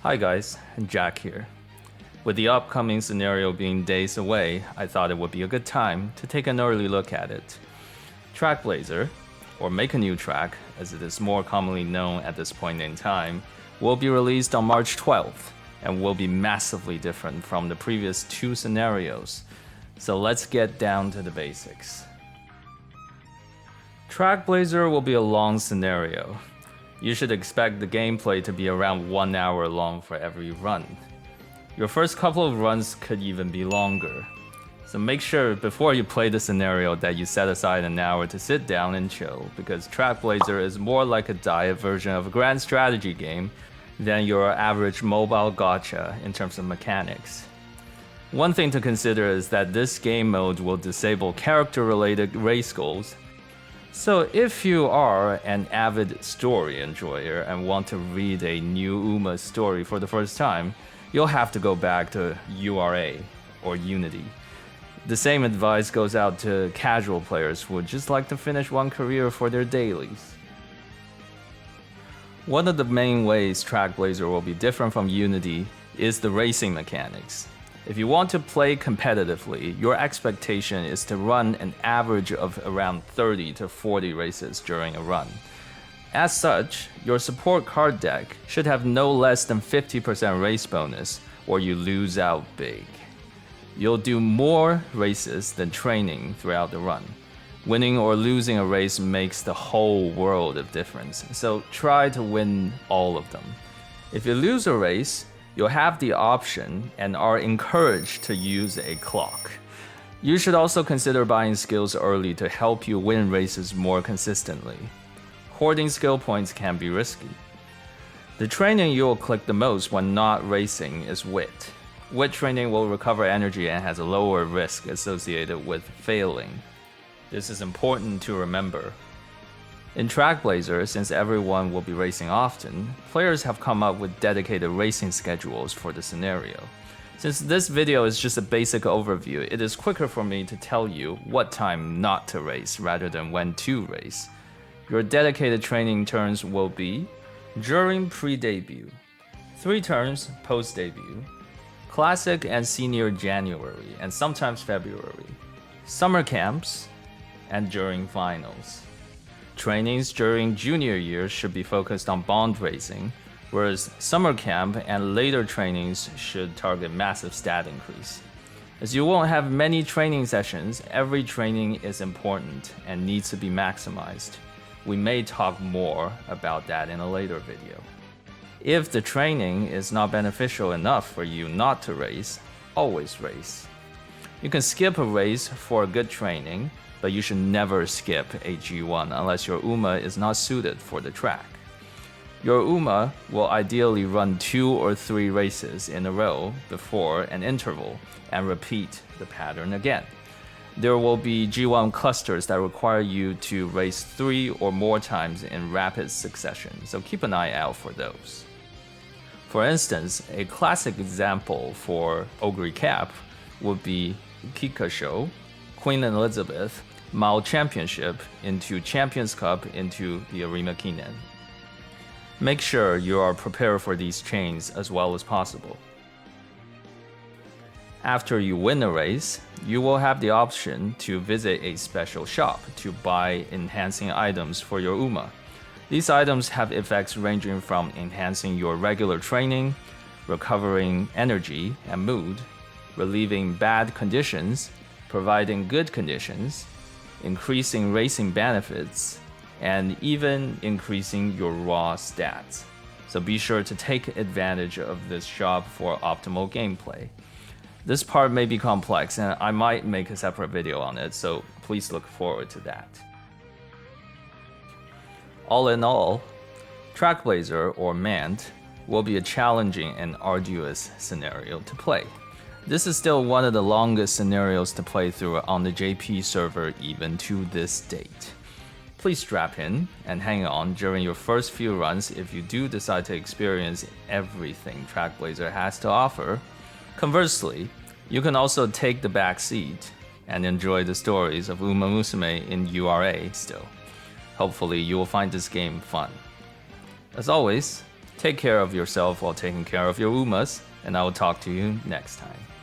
Hi guys, Jack here. With the upcoming scenario being days away, I thought it would be a good time to take an early look at it. Trackblazer, or Make a New Track, as it is more commonly known at this point in time, will be released on March 12th and will be massively different from the previous two scenarios. So let's get down to the basics. Trackblazer will be a long scenario. You should expect the gameplay to be around 1 hour long for every run. Your first couple of runs could even be longer. So make sure before you play the scenario that you set aside an hour to sit down and chill, because Trackblazer is more like a diet version of a grand strategy game than your average mobile gacha in terms of mechanics. One thing to consider is that this game mode will disable character-related race goals. So if you are an avid story enjoyer and want to read a new Uma story for the first time, you'll have to go back to URA or Unity. The same advice goes out to casual players who would just like to finish one career for their dailies. One of the main ways Trackblazer will be different from Unity is the racing mechanics. If you want to play competitively, your expectation is to run an average of around 30 to 40 races during a run. As such, your support card deck should have no less than 50% race bonus, or you lose out big. You'll do more races than training throughout the run. Winning or losing a race makes the whole world of difference, so try to win all of them. If you lose a race, you'll have the option and are encouraged to use a clock. You should also consider buying skills early to help you win races more consistently. Hoarding skill points can be risky. The training you'll click the most when not racing is wit. Wit training will recover energy and has a lower risk associated with failing. This is important to remember. In Trackblazer, since everyone will be racing often, players have come up with dedicated racing schedules for the scenario. Since this video is just a basic overview, it is quicker for me to tell you what time not to race rather than when to race. Your dedicated training turns will be during pre-debut, 3 turns post-debut, Classic and Senior January and sometimes February, summer camps, and during finals. Trainings during junior years should be focused on bond racing, whereas summer camp and later trainings should target massive stat increase. As you won't have many training sessions, every training is important and needs to be maximized. We may talk more about that in a later video. If the training is not beneficial enough for you not to race, always race. You can skip a race for good training, but you should never skip a G1 unless your Uma is not suited for the track. Your Uma will ideally run 2 or 3 races in a row before an interval and repeat the pattern again. There will be G1 clusters that require you to race 3 or more times in rapid succession, so keep an eye out for those. For instance, a classic example for Ogre Cap would be Kikasho, Queen Elizabeth, Mao Championship into Champions Cup into the Arima Kinen. Make sure you are prepared for these chains as well as possible. After you win a race, you will have the option to visit a special shop to buy enhancing items for your Uma. These items have effects ranging from enhancing your regular training, recovering energy and mood, relieving bad conditions, providing good conditions, increasing racing benefits, and even increasing your raw stats. So be sure to take advantage of this shop for optimal gameplay. This part may be complex and I might make a separate video on it, so please look forward to that. All in all, Trackblazer or Mant will be a challenging and arduous scenario to play. This is still one of the longest scenarios to play through on the JP server even to this date. Please strap in and hang on during your first few runs if you do decide to experience everything Trackblazer has to offer. Conversely, you can also take the back seat and enjoy the stories of Umamusume in URA still. Hopefully you will find this game fun. As always, Take care of yourself while taking care of your Umas, and I will talk to you next time.